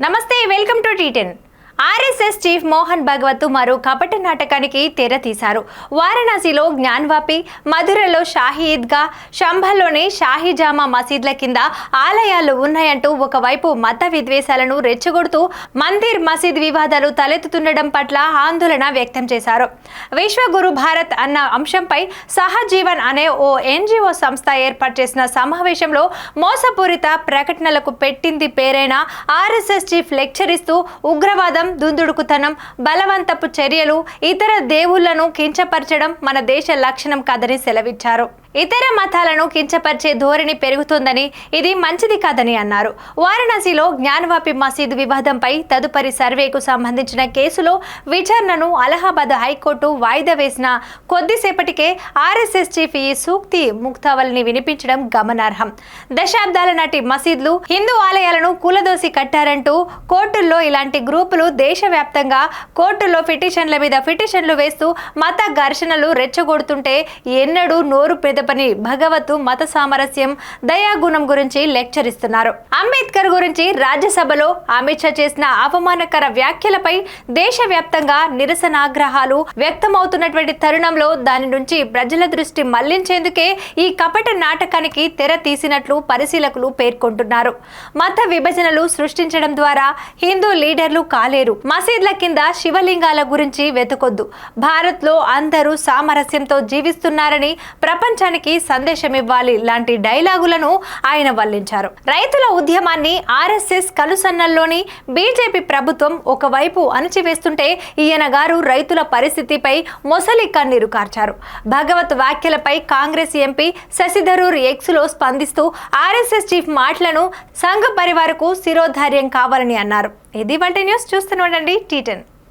నమస్తే, welcome to T ten. RSS chief Mohan Bhagwat మరో కపట నాటకానికి తెర తీశారు. వారణాసిలో జ్ఞాన్వాపి, మధురలో షాహీ ఈద్గా, శంభల్లోని షాహీ జామా మసీద్ల కింద ఆలయాలు ఉన్నాయంటూ ఒకవైపు మత విద్వేషాలను రెచ్చగొడుతూ మందిర్ మసీద్ వివాదాలు తలెత్తుతుండడం పట్ల ఆందోళన వ్యక్తం చేశారు. విశ్వగురు భారత్ అన్న అంశంపై సహజీవన్ అనే ఓ ఎన్జిఓ సంస్థ ఏర్పాటు చేసిన సమావేశంలో మోసపూరిత ప్రకటనలకు పెట్టింది పేరైన ఆర్ఎస్ఎస్ చీఫ్ లెక్చర్ ఇస్తూ ఉగ్రవాదం, దుందుడుకుతనం, బలవంతపు చర్యలు, ఇతర దేవుళ్లను కించపరచడం మన దేశ లక్షణం కాదని సెలవిచ్చారు. ఇతర మతాలను కించపరిచే ధోరణి పెరుగుతోందని, ఇది మంచిది కాదని అన్నారు. వారణాసిలో జ్ఞాన్వాపి మసీదు వివాదంపై తదుపరి సర్వేకు సంబంధించిన కేసులో విచారణను అలహాబాద్ హైకోర్టు వాయిదా వేసిన కొద్దిసేపటికే ఆర్ఎస్ఎస్ చీఫ్ ఈ సూక్తి ముక్తావళిని వినిపించడం గమనార్హం. దశాబ్దాల నాటి మసీద్లు, హిందూ ఆలయాలను కూలదోసి కట్టారంటూ కోర్టుల్లో ఇలాంటి గ్రూపులు దేశవ్యాప్తంగా కోర్టుల్లో పిటిషన్ల మీద పిటిషన్లు వేస్తూ మత ఘర్షణలు రెచ్చగొడుతుంటే ఎన్నడూ నోరు పెదపని భగవత్ మత సామరస్యం, దయాగుణం గురించి లెక్చర్ ఇస్తున్నారు. అంబేద్కర్ గురించి రాజ్యసభలో అమిత్ షా చేసిన అవమానకర వ్యాఖ్యలపై దేశవ్యాప్తంగా నిరసనాగ్రహాలు వ్యక్తమవుతున్నటువంటి తరుణంలో దాని నుంచి ప్రజల దృష్టి మళ్లించేందుకే ఈ కపట నాటకానికి తెర తీసినట్లు పరిశీలకులు పేర్కొంటున్నారు. మత విభజనలు సృష్టించడం ద్వారా హిందూ లీడర్లు కాలేరు. మసీద్ల కింద శివలింగాల గురించి వెతుకొద్దు. భారత్ లో అందరూ సామరస్యంతో జీవిస్తున్నారని ప్రపంచానికి సందేశం ఇవ్వాలి లాంటి డైలాగులను ఆయన వల్లించారు. రైతుల ఉద్యమాన్ని ఆర్ఎస్ఎస్ కలుసన్నల్లోని బీజేపీ ప్రభుత్వం ఒకవైపు అణచివేస్తుంటే ఈయన గారు రైతుల పరిస్థితిపై మొసలి కన్నీరు కార్చారు. భగవత్ వ్యాఖ్యలపై కాంగ్రెస్ ఎంపీ శశిథరూర్ ఎక్స్ లో స్పందిస్తూ ఆర్ఎస్ఎస్ చీఫ్ మాటలను సంఘ పరివారకు శిరోధార్యం కావాలని అన్నారు. ఇది వంటి న్యూస్. చూస్తూనే ఉండండి టీ10.